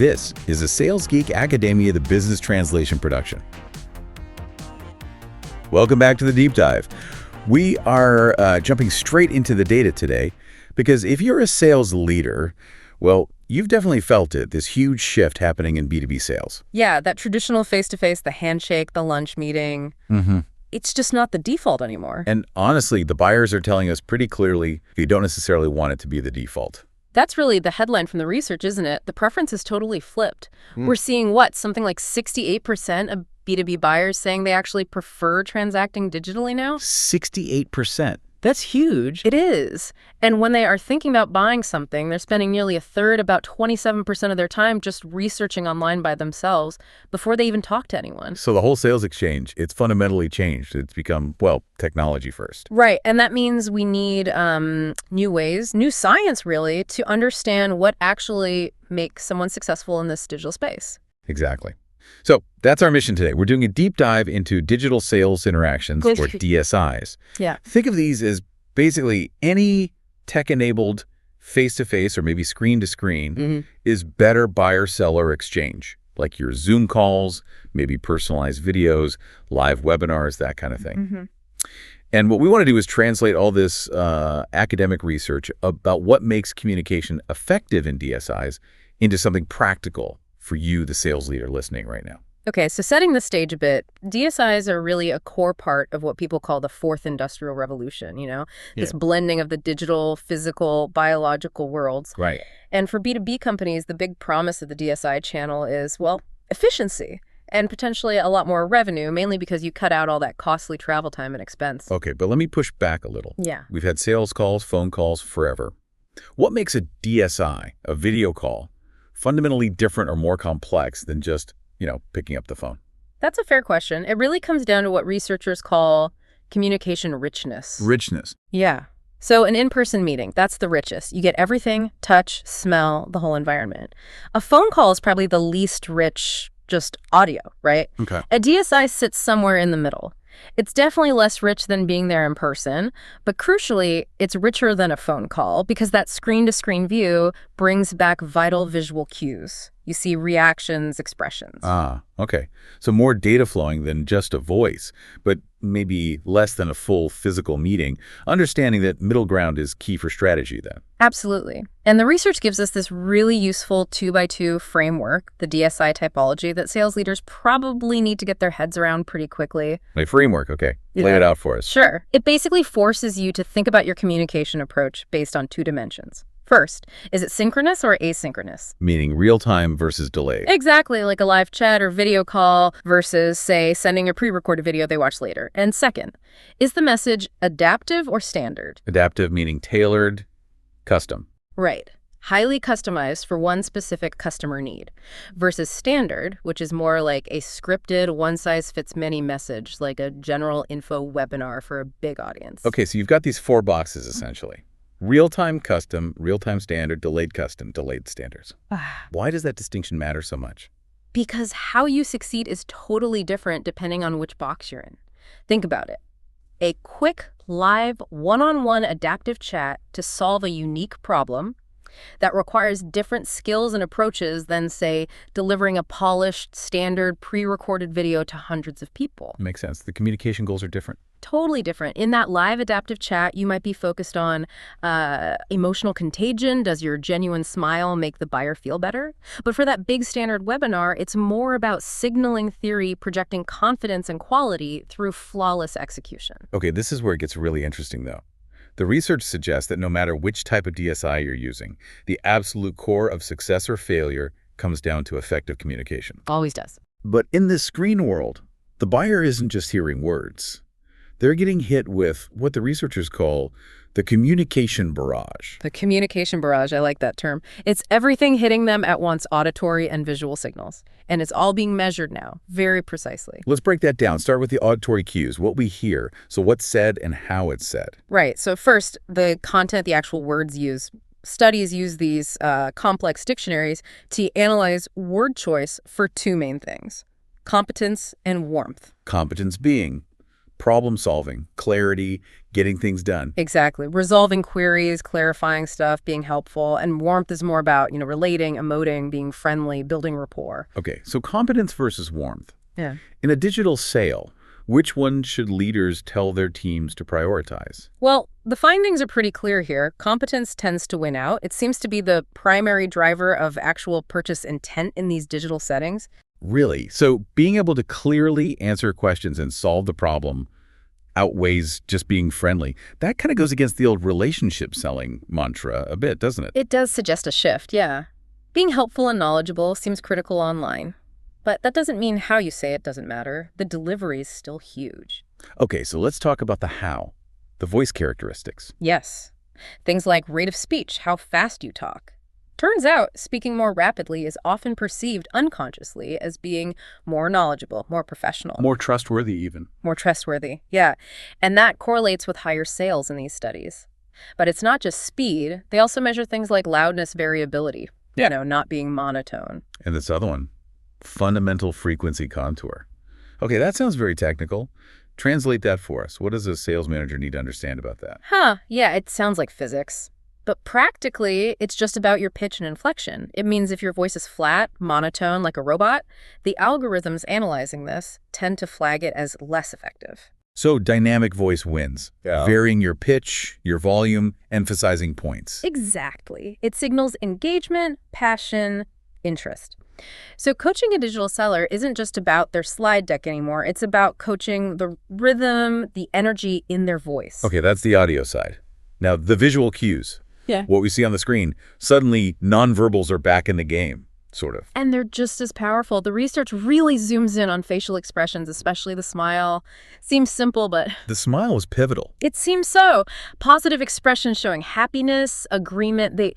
This is a Sales Geek Academia the Business Translation production. Welcome back to the Deep Dive. We are jumping straight into the data today because if you're a sales leader, well, you've definitely felt it, this huge shift happening in B2B sales. Yeah, that traditional face-to-face, the handshake, the lunch meeting, it's just not the default anymore. And honestly, the buyers are telling us pretty clearly you don't necessarily want it to be the default. That's really the headline from the research, isn't it? The preference is totally flipped. We're seeing something like 68% of B2B buyers saying they actually prefer transacting digitally now? 68%. That's huge. It is. And when they are thinking about buying something, they're spending nearly a third, about 27% of their time just researching online by themselves before they even talk to anyone. So the whole sales exchange, it's fundamentally changed. It's become, well, technology first. Right. And that means we need new ways, new science really, to understand what actually makes someone successful in this digital space. Exactly. So that's our mission today. We're doing a deep dive into digital sales interactions, or DSIs. Yeah. Think of these as basically any tech-enabled face-to-face or maybe screen-to-screen is better buyer-seller exchange, like your Zoom calls, maybe personalized videos, live webinars, that kind of thing. And what we want to do is translate all this academic research about what makes communication effective in DSIs into something practical for you, the sales leader listening right now. Okay, so setting the stage a bit, DSIs are really a core part of what people call the fourth industrial revolution, this blending of the digital, physical, biological worlds. Right. And for B2B companies, the big promise of the DSI channel is, efficiency and potentially a lot more revenue, mainly because you cut out all that costly travel time and expense. Okay, but let me push back a little. Yeah. We've had sales calls, phone calls forever. What makes a DSI, a video call, fundamentally different or more complex than just, picking up the phone? That's a fair question. It really comes down to what researchers call communication richness. Richness. Yeah. So an in-person meeting, that's the richest. You get everything, touch, smell, the whole environment. A phone call is probably the least rich, just audio, right? Okay. A DSI sits somewhere in the middle. It's definitely less rich than being there in person, but crucially, it's richer than a phone call because that screen-to-screen view brings back vital visual cues. You see reactions, expressions. Ah, okay. So more data flowing than just a voice, but maybe less than a full physical meeting, understanding that middle ground is key for strategy then. Absolutely. And the research gives us this really useful 2x2 framework, the DSI typology, that sales leaders probably need to get their heads around pretty quickly. My framework, okay. Lay it out for us. Sure. It basically forces you to think about your communication approach based on two dimensions. First, is it synchronous or asynchronous? Meaning real-time versus delayed. Exactly, like a live chat or video call versus, say, sending a pre-recorded video they watch later. And second, is the message adaptive or standard? Adaptive meaning tailored, custom. Right. Highly customized for one specific customer need versus standard, which is more like a scripted one-size-fits-many message, like a general info webinar for a big audience. Okay, so you've got these four boxes essentially. Real-time custom, real-time standard, delayed custom, delayed standards. Why does that distinction matter so much? Because how you succeed is totally different depending on which box you're in. Think about it. A quick, live, one-on-one adaptive chat to solve a unique problem that requires different skills and approaches than, say, delivering a polished, standard, pre-recorded video to hundreds of people. Makes sense. The communication goals are different. Totally different. In that live adaptive chat, you might be focused on emotional contagion. Does your genuine smile make the buyer feel better? But for that big standard webinar, it's more about signaling theory, projecting confidence and quality through flawless execution. Okay, this is where it gets really interesting, though. The research suggests that no matter which type of DSI you're using, the absolute core of success or failure comes down to effective communication. Always does. But in this screen world, the buyer isn't just hearing words. They're getting hit with what the researchers call the communication barrage. The communication barrage, I like that term. It's everything hitting them at once, auditory and visual signals. And it's all being measured now, very precisely. Let's break that down. Start with the auditory cues, what we hear. So what's said and how it's said. Right. So first, the content, the actual words used. Studies use these complex dictionaries to analyze word choice for two main things: competence and warmth. Competence being problem solving, clarity, getting things done. Exactly. Resolving queries, clarifying stuff, being helpful. And warmth is more about, relating, emoting, being friendly, building rapport. Okay, so competence versus warmth. Yeah. In a digital sale, which one should leaders tell their teams to prioritize? Well, the findings are pretty clear here. Competence tends to win out. It seems to be the primary driver of actual purchase intent in these digital settings. Really? So being able to clearly answer questions and solve the problem outweighs just being friendly. That kind of goes against the old relationship selling mantra a bit, doesn't it? It does suggest a shift, yeah. Being helpful and knowledgeable seems critical online. But that doesn't mean how you say it doesn't matter. The delivery is still huge. Okay, so let's talk about the how, the voice characteristics. Yes. Things like rate of speech, how fast you talk. Turns out, speaking more rapidly is often perceived unconsciously as being more knowledgeable, more professional. More trustworthy even. More trustworthy, yeah. And that correlates with higher sales in these studies. But it's not just speed. They also measure things like loudness variability, not being monotone. And this other one, fundamental frequency contour. Okay, that sounds very technical. Translate that for us. What does a sales manager need to understand about that? Yeah, it sounds like physics. But practically, it's just about your pitch and inflection. It means if your voice is flat, monotone, like a robot, the algorithms analyzing this tend to flag it as less effective. So dynamic voice wins. Yeah. Varying your pitch, your volume, emphasizing points. Exactly. It signals engagement, passion, interest. So coaching a digital seller isn't just about their slide deck anymore. It's about coaching the rhythm, the energy in their voice. Okay, that's the audio side. Now, the visual cues. Yeah. What we see on the screen, suddenly nonverbals are back in the game, sort of. And they're just as powerful. The research really zooms in on facial expressions, especially the smile. Seems simple, but The smile was pivotal. it seems so. Positive expressions showing happiness, agreement, they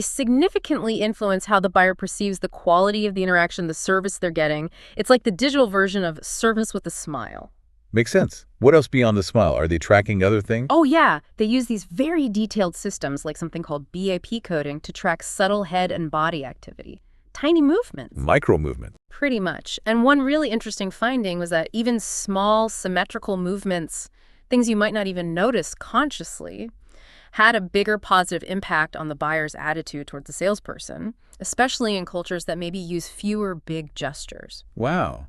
significantly influence how the buyer perceives the quality of the interaction, the service they're getting. It's like the digital version of service with a smile. Makes sense. What else beyond the smile? Are they tracking other things? Oh yeah, they use these very detailed systems like something called BAP coding to track subtle head and body activity. Tiny movements. Micro movement. Pretty much. And one really interesting finding was that even small symmetrical movements, things you might not even notice consciously, had a bigger positive impact on the buyer's attitude towards the salesperson, especially in cultures that maybe use fewer big gestures. Wow.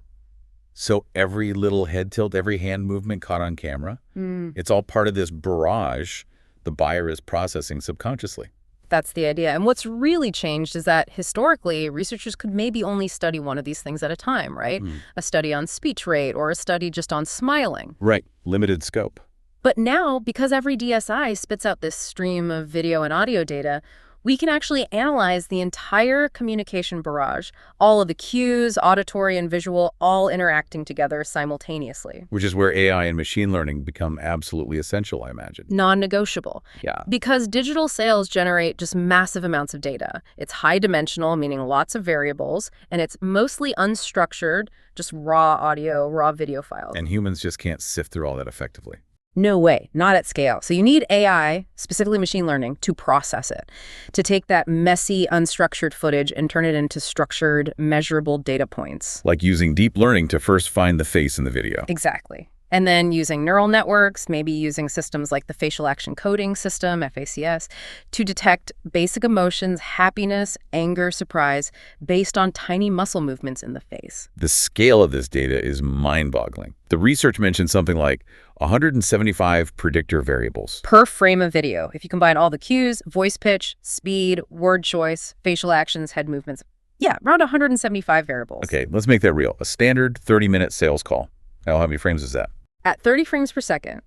So every little head tilt, every hand movement caught on camera, it's all part of this barrage the buyer is processing subconsciously. That's the idea. And what's really changed is that historically, researchers could maybe only study one of these things at a time, right? A study on speech rate or a study just on smiling. Right. Limited scope. But now, because every DSI spits out this stream of video and audio data, we can actually analyze the entire communication barrage, all of the cues, auditory and visual, all interacting together simultaneously. Which is where AI and machine learning become absolutely essential, I imagine. Non-negotiable. Yeah. Because digital sales generate just massive amounts of data. It's high dimensional, meaning lots of variables, and it's mostly unstructured, just raw audio, raw video files. And humans just can't sift through all that effectively. No way, not at scale. So you need AI, specifically machine learning, to process it, to take that messy, unstructured footage and turn it into structured, measurable data points. Like using deep learning to first find the face in the video. Exactly. And then using neural networks, maybe using systems like the facial action coding system, FACS, to detect basic emotions, happiness, anger, surprise, based on tiny muscle movements in the face. The scale of this data is mind-boggling. The research mentioned something like 175 predictor variables. Per frame of video, if you combine all the cues, voice pitch, speed, word choice, facial actions, head movements. Yeah, around 175 variables. Okay, let's make that real. A standard 30-minute sales call. How many frames is that? At 30 frames per second,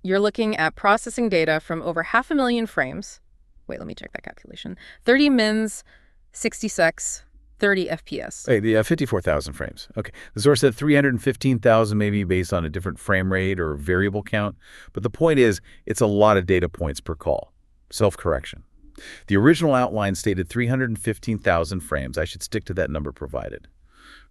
you're looking at processing data from over 500,000 frames. Wait, let me check that calculation. 30 mins, 60 secs, 30 FPS. Hey, 54,000 frames. Okay. The source said 315,000 maybe based on a different frame rate or variable count. But the point is, it's a lot of data points per call. Self-correction. The original outline stated 315,000 frames. I should stick to that number provided.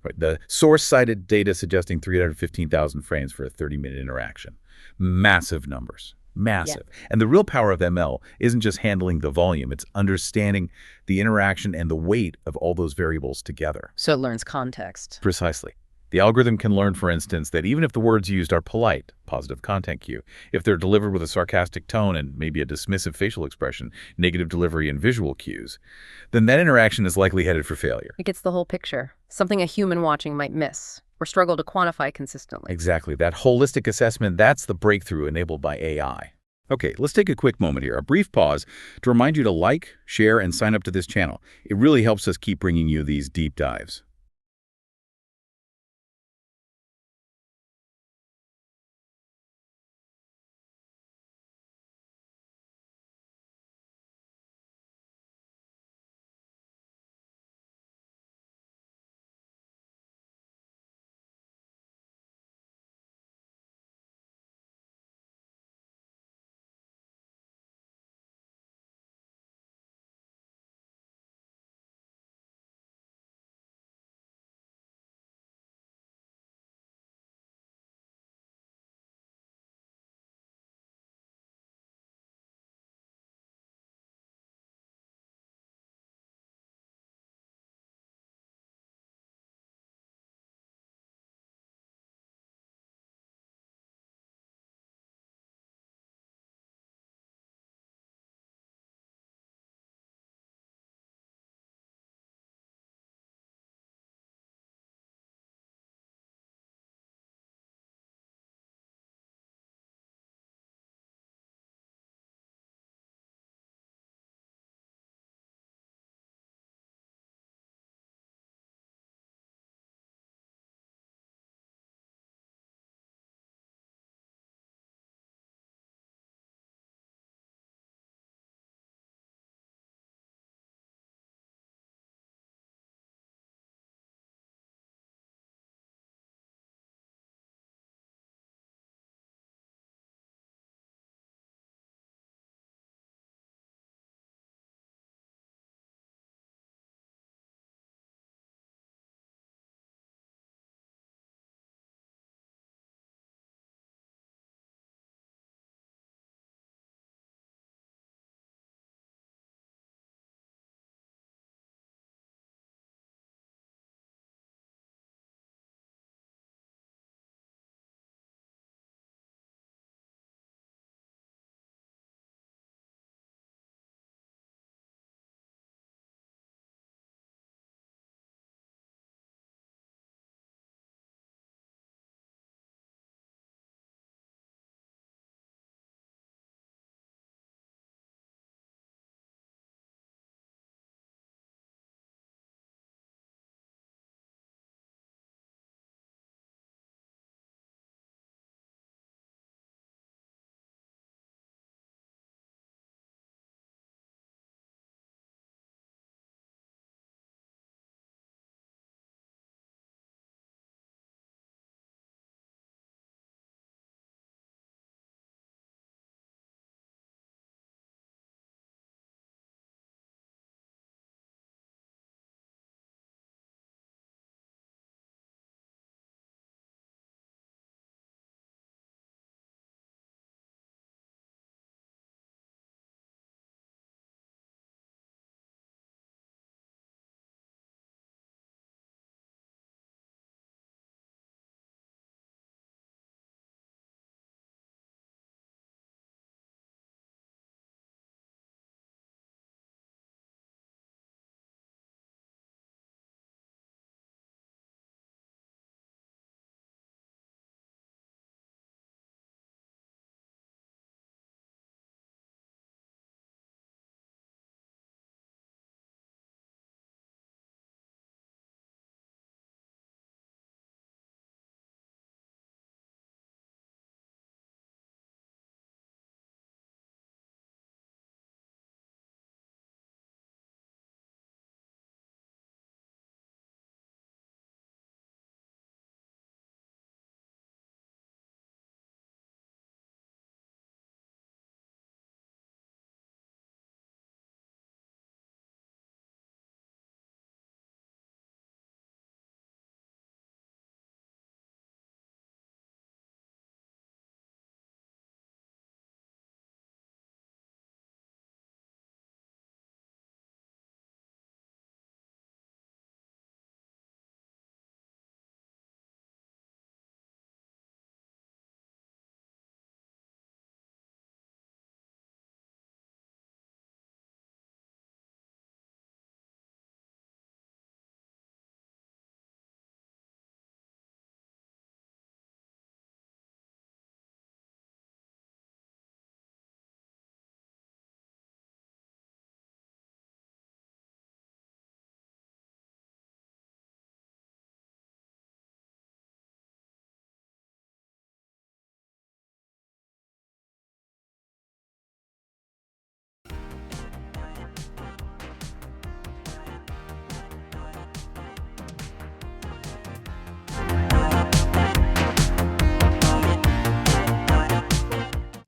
Right. The source cited data suggesting 315,000 frames for a 30-minute interaction. Massive numbers. Massive. Yeah. And the real power of ML isn't just handling the volume. It's understanding the interaction and the weight of all those variables together. So it learns context. Precisely. The algorithm can learn, for instance, that even if the words used are polite, positive content cue, if they're delivered with a sarcastic tone and maybe a dismissive facial expression, negative delivery and visual cues, then that interaction is likely headed for failure. It gets the whole picture, something a human watching might miss or struggle to quantify consistently. Exactly. That holistic assessment, that's the breakthrough enabled by AI. Okay, let's take a quick moment here, a brief pause, to remind you to like, share, and sign up to this channel. It really helps us keep bringing you these deep dives.